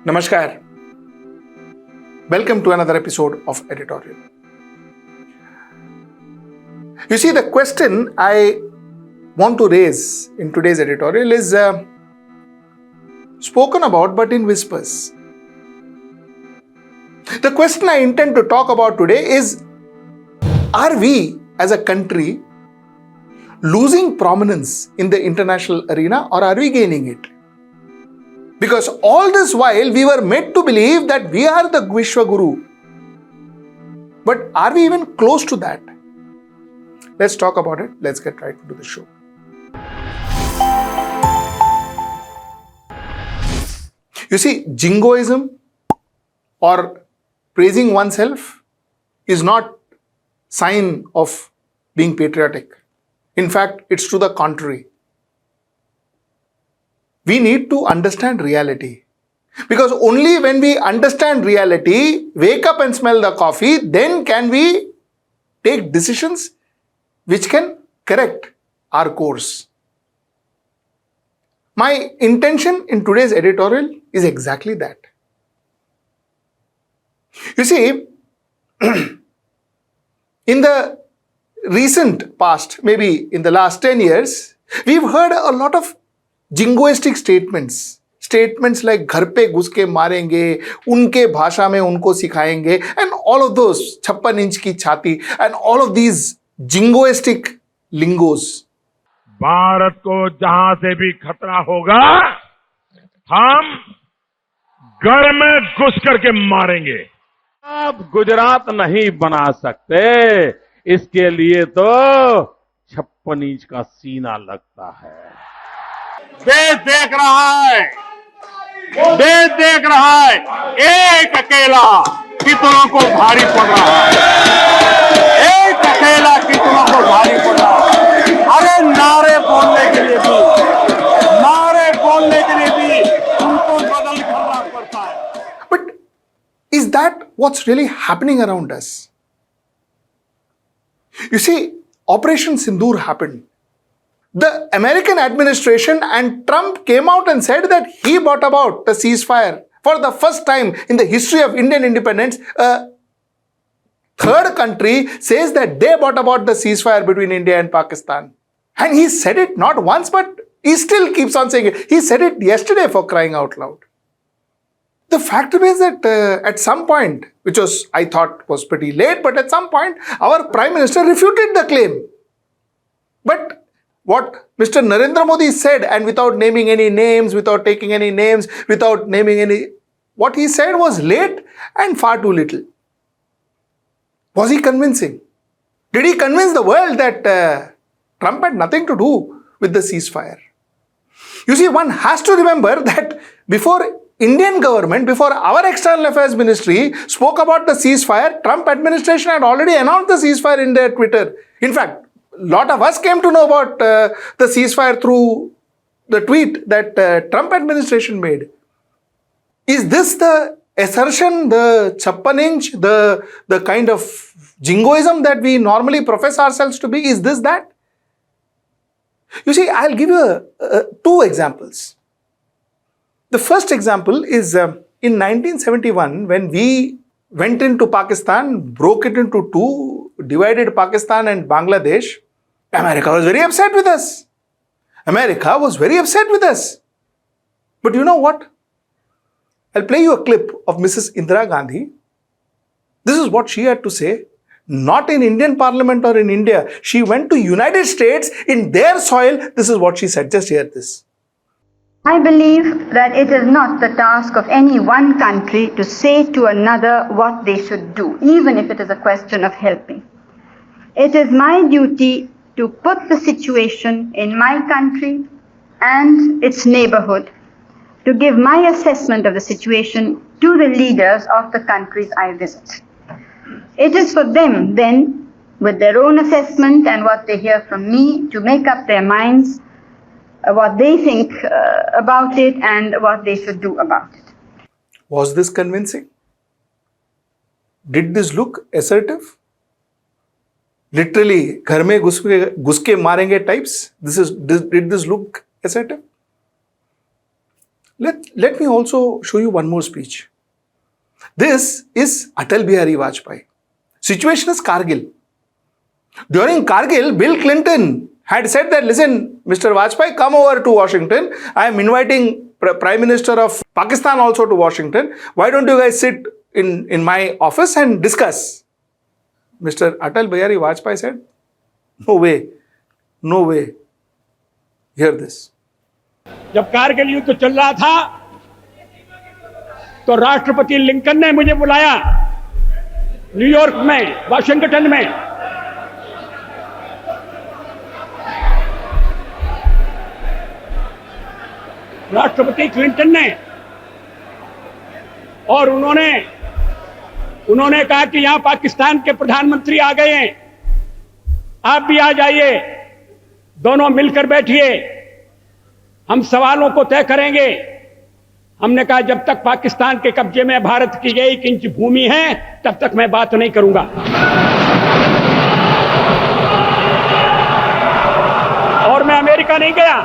Namaskar. Welcome to another episode of Editorial. You see, the question I want to raise in today's editorial is spoken about but in whispers. The question I intend to talk about today is, are we as a country losing prominence in the international arena, or are we gaining it? Because all this while we were made to believe that we are the Vishwa Guru. But are we even close to that? Let's talk about it. Let's get right into the show. You see, jingoism or praising oneself is not sign of being patriotic. In fact, it's to the contrary. We need to understand reality. Because only when we understand reality, wake up and smell the coffee, then can we take decisions which can correct our course. My intention in today's editorial is exactly that. You see, in the recent past, maybe in the last 10 years, we've heard a lot of jingoistic statements like घर पे घुस के मारेंगे, उनके भाषा में उनको सिखाएंगे, and all of those 56 inch की छाती and all of these jingoistic lingos. Bharat को जहां से भी खतरा होगा, हम घर में घुस करके मारेंगे. आप गुजरात नहीं बना सकते, इसके लिए तो 56 इंच का सीना लगता है. देश देख रहा है, एक अकेला कितनों को भारी पड़ रहा है, एक अकेला कितनों को भारी पड़ रहा है. अरे नारे बोलने के लिए भी उनको बदल करना पड़ता है. But is that what's really happening around us? You see, Operation Sindoor happened. The American administration and Trump came out and said that he brought about the ceasefire. For the first time in the history of Indian independence, a third country says that they brought about the ceasefire between India and Pakistan. And he said it not once, but he still keeps on saying it. He said it yesterday, for crying out loud. The fact remains that at some point, which was, I thought, was pretty late, but at some point, our Prime Minister refuted the claim. But what Mr. Narendra Modi said, and without naming any names, without taking any names, without naming any, what he said was late and far too little. Was he convincing? Did he convince the world that Trump had nothing to do with the ceasefire? You see, one has to remember that before Indian government, before our External Affairs Ministry spoke about the ceasefire, Trump administration had already announced the ceasefire in their Twitter. In fact, a lot of us came to know about the ceasefire through the tweet that Trump administration made. Is this the assertion, the 56 inch, the kind of jingoism that we normally profess ourselves to be? Is this that? You see, I'll give you two examples. The first example is in 1971, when we went into Pakistan, broke it into two, divided Pakistan and Bangladesh. America was very upset with us. But you know what? I'll play you a clip of Mrs. Indira Gandhi. This is what she had to say. Not in Indian Parliament or in India. She went to United States, in their soil. This is what she said. Just hear this. I believe that it is not the task of any one country to say to another what they should do, even if it is a question of helping. It is my duty to put the situation in my country and its neighborhood, to give my assessment of the situation to the leaders of the countries I visit. It is for them then, with their own assessment and what they hear from me, to make up their minds what they think about it and what they should do about it. Was this convincing? Did this look assertive? Literally, घर में घुस के मारेंगे types? Did this look assertive? Let me also show you one more speech. This is Atal Bihari Vajpayee. Situation is Kargil. During Kargil, Bill Clinton had said that, listen, Mr. Vajpayee, come over to Washington. I am inviting Prime Minister of Pakistan also to Washington. Why don't you guys sit in my office and discuss? Mr. Atal Bihari Vajpayee said, no way, no way. Hear this. जब कारगिल युद्ध चल रहा था तो राष्ट्रपति Lincoln ने मुझे बुलाया न्यूयॉर्क में, वाशिंगटन में। राष्ट्रपति क्लिंटन ने, और उन्होंने कहा कि यहां पाकिस्तान के प्रधानमंत्री आ गए हैं, आप भी आ जाइए, दोनों मिलकर बैठिए, हम सवालों को तय करेंगे। हमने कहा जब तक पाकिस्तान के कब्जे में भारत की 1 इंच भूमि है तब तक मैं बात नहीं करूंगा। और मैं अमेरिका नहीं गया,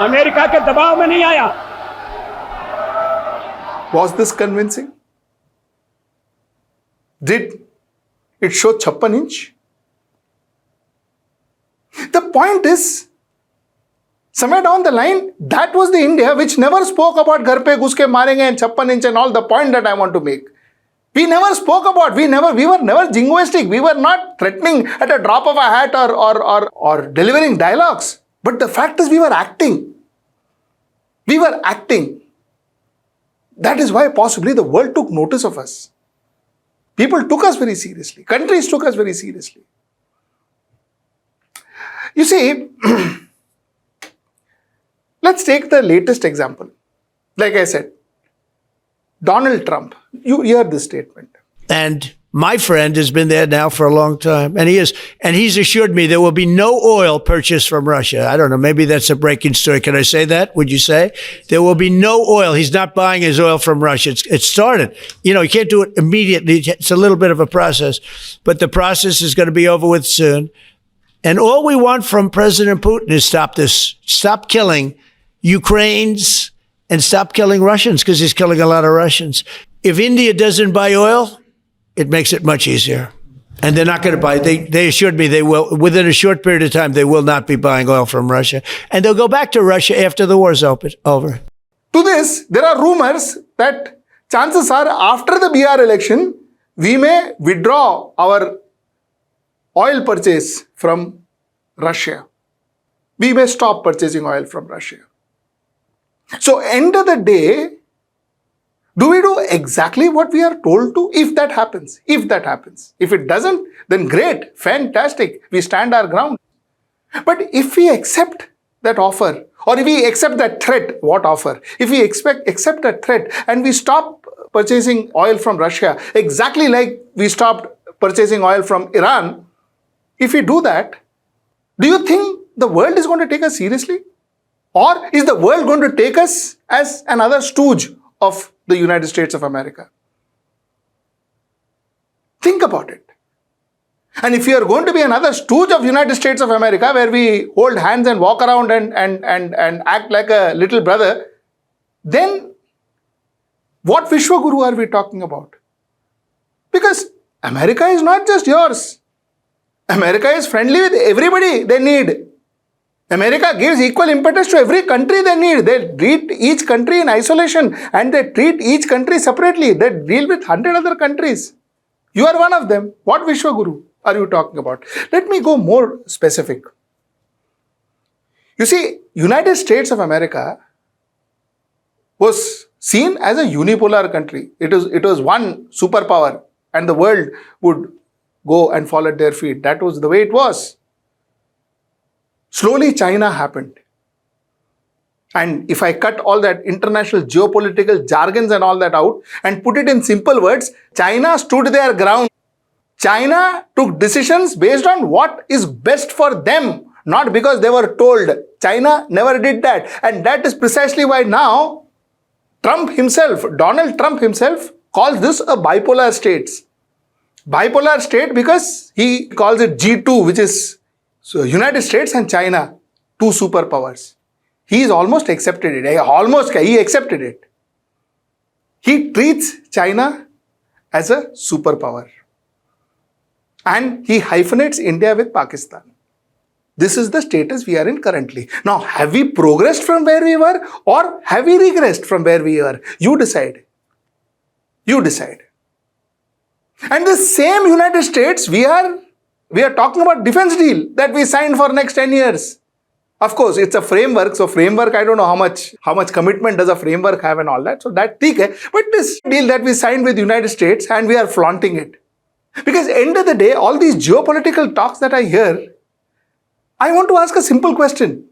अमेरिका के दबाव में नहीं आया। Was this convincing? Did it show 56 inch? The point is, somewhere down the line, that was the India which never spoke about घर पे घुस के मारेंगे and 56 inch and all. The point that I want to make, we never spoke about, we were never jingoistic, we were not threatening at a drop of a hat or delivering dialogues. But the fact is, we were acting. We were acting. That is why possibly the world took notice of us. People took us very seriously. Countries took us very seriously. You see, let's take the latest example. Like I said, Donald Trump. You hear this statement. And my friend has been there now for a long time. And he's assured me there will be no oil purchased from Russia. I don't know. Maybe that's a breaking story. Can I say that? Would you say? There will be no oil. He's not buying his oil from Russia. It started. You can't do it immediately. It's a little bit of a process, but the process is going to be over with soon. And all we want from President Putin is stop this. Stop killing Ukrainians and stop killing Russians, because he's killing a lot of Russians. If India doesn't buy oil, it makes it much easier. And they're not going to buy. They assured me they will, within a short period of time, they will not be buying oil from Russia. And they'll go back to Russia after the war's over. To this, there are rumors that chances are after the Bihar election, we may withdraw our oil purchase from Russia. We may stop purchasing oil from Russia. So, end of the day, do we do exactly what we are told to? If that happens. If it doesn't, then great, fantastic, we stand our ground. But if we accept that offer, or if we accept that threat, what offer? If we accept that threat and we stop purchasing oil from Russia, exactly like we stopped purchasing oil from Iran, if we do that, do you think the world is going to take us seriously? Or is the world going to take us as another stooge of the United States of America? Think about it. And if you are going to be another stooge of United States of America, where we hold hands and walk around and act like a little brother, then what Vishwaguru are we talking about? Because America is not just yours. America is friendly with everybody they need. America gives equal impetus to every country they need. They treat each country in isolation and they treat each country separately. They deal with 100 other countries. You are one of them. What Vishwaguru are you talking about? Let me go more specific. You see, United States of America was seen as a unipolar country. It was one superpower and the world would go and fall at their feet. That was the way it was. Slowly, China happened. And if I cut all that international geopolitical jargons and all that out and put it in simple words, China stood their ground. China took decisions based on what is best for them, not because they were told. China never did that. And that is precisely why now Donald Trump himself, calls this a bipolar state. Bipolar state because he calls it G2, which is United States and China, two superpowers. He's almost accepted it. He accepted it. He treats China as a superpower. And he hyphenates India with Pakistan. This is the status we are in currently. Now, have we progressed from where we were or have we regressed from where we were? You decide. You decide. And the same United States, we are talking about defense deal that we signed for next 10 years. Of course, it's a framework. So framework, I don't know how much commitment does a framework have and all that. So that okay. But this deal that we signed with the United States and we are flaunting it. Because end of the day, all these geopolitical talks that I hear, I want to ask a simple question.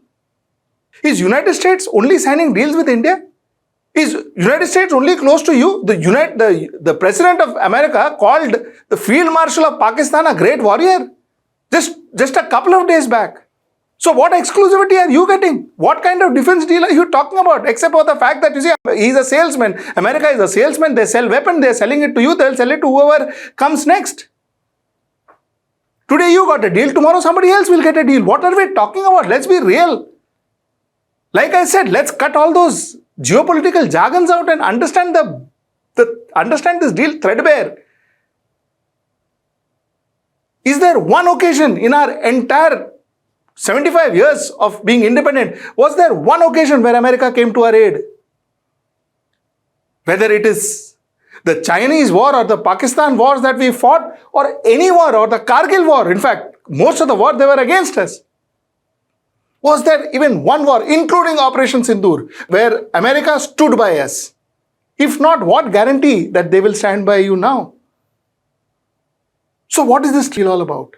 Is United States only signing deals with India? Is United States only close to you? The President of America called the Field Marshal of Pakistan a great warrior just a couple of days back. So what exclusivity are you getting? What kind of defense deal are you talking about? Except for the fact that, you see, he's a salesman. America is a salesman. They sell weapons. They're selling it to you. They'll sell it to whoever comes next. Today you got a deal. Tomorrow somebody else will get a deal. What are we talking about? Let's be real. Like I said, let's cut all those geopolitical jargons out and understand understand this deal threadbare. Is there one occasion in our entire 75 years of being independent, was there one occasion where America came to our aid? Whether it is the Chinese war or the Pakistan wars that we fought, or any war, or the Kargil war, in fact, most of the war they were against us. Was there even one war, including Operation Sindoor, where America stood by us? If not, what guarantee that they will stand by you now? So what is this deal all about?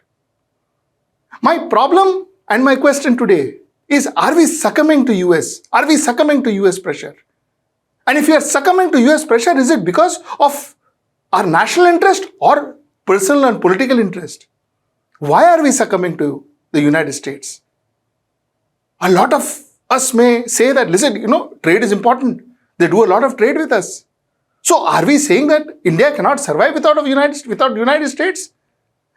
My problem and my question today is, are we succumbing to US? Are we succumbing to US pressure? And if you are succumbing to US pressure, is it because of our national interest or personal and political interest? Why are we succumbing to the United States? A lot of us may say that, listen, trade is important. They do a lot of trade with us. So are we saying that India cannot survive without United States?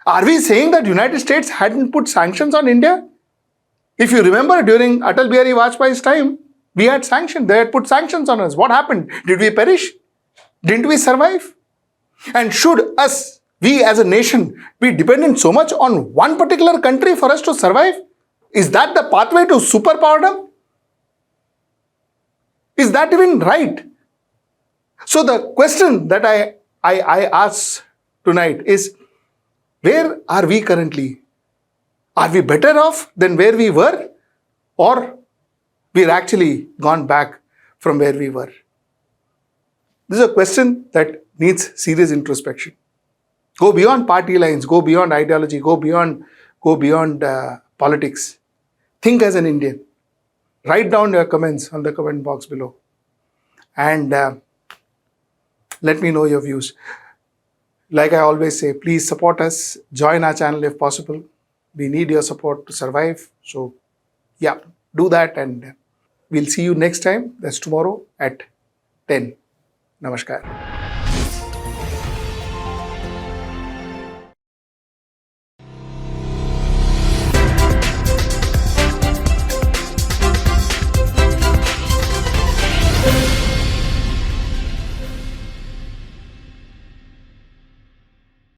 Are we saying that United States hadn't put sanctions on India? If you remember, during Atal Bihari Vajpayee's time, we had sanctions. They had put sanctions on us. What happened? Did we perish? Didn't we survive? And should we as a nation, be dependent so much on one particular country for us to survive? Is that the pathway to superpowerdom? Is that even right? So the question that I ask tonight is, where are we currently? Are we better off than where we were? Or we're actually gone back from where we were? This is a question that needs serious introspection. Go beyond party lines, go beyond ideology, go beyond politics. Think as an Indian. Write down your comments on the comment box below. And let me know your views. Like I always say, please support us. Join our channel if possible. We need your support to survive. So, yeah, do that, and we'll see you next time. That's tomorrow at 10. Namaskar.